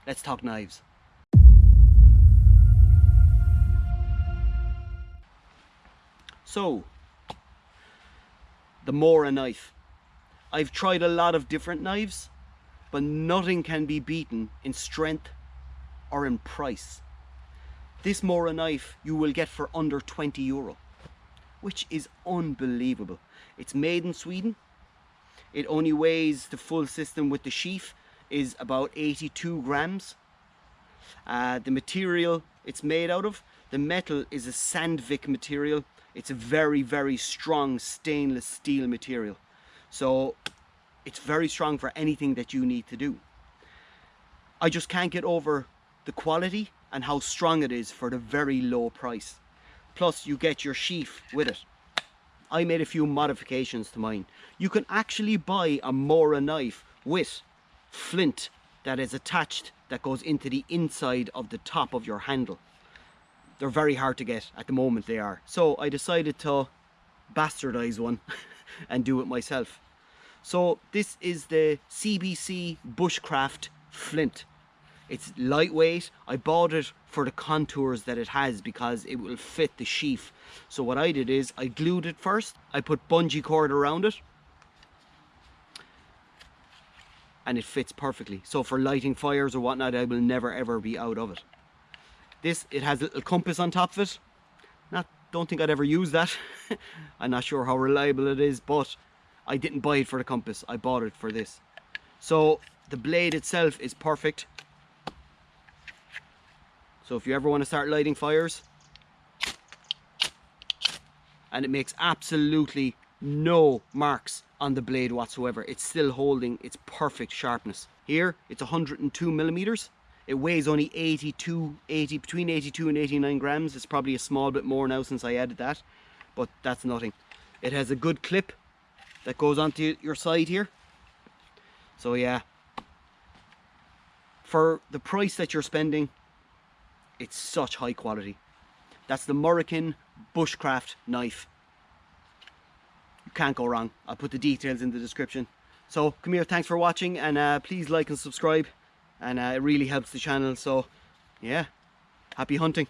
let's talk knives. So, the Mora knife. I've tried a lot of different knives, but nothing can be beaten in strength or in price. This Mora knife you will get for under €20, which is unbelievable. It's made in Sweden. It only weighs, the full system with the sheath is about 82 grams. The material it's made out of, the metal is a Sandvik material. It's a very, very strong stainless steel material. So it's very strong for anything that you need to do. I just can't get over the quality and how strong it is for the very low price. Plus you get your sheath with it. I made a few modifications to mine. You can actually buy a Mora knife with flint that is attached, that goes into the inside of the top of your handle. They're very hard to get at the moment, they are. So I decided to bastardize one and do it myself. So this is the CBC Bushcraft Flint. It's lightweight. I bought it for the contours that it has because it will fit the sheath. So what I did is I glued it first. I put bungee cord around it and it fits perfectly. So for lighting fires or whatnot, I will never ever be out of it. It has a little compass on top of it. Don't think I'd ever use that. I'm not sure how reliable it is, but I didn't buy it for the compass. I bought it for this. So the blade itself is perfect. So if you ever want to start lighting fires, and it makes absolutely no marks on the blade whatsoever. It's still holding its perfect sharpness. Here it's 102 millimeters. It weighs only between 82 and 89 grams. It's probably a small bit more now since I added that, but that's nothing. It has a good clip that goes onto your side here. So yeah, for the price that you're spending, it's such high quality. That's the Moroccan Bushcraft knife. You can't go wrong. I'll put the details in the description. So come here, thanks for watching, and please like and subscribe, and it really helps the channel. So yeah, happy hunting.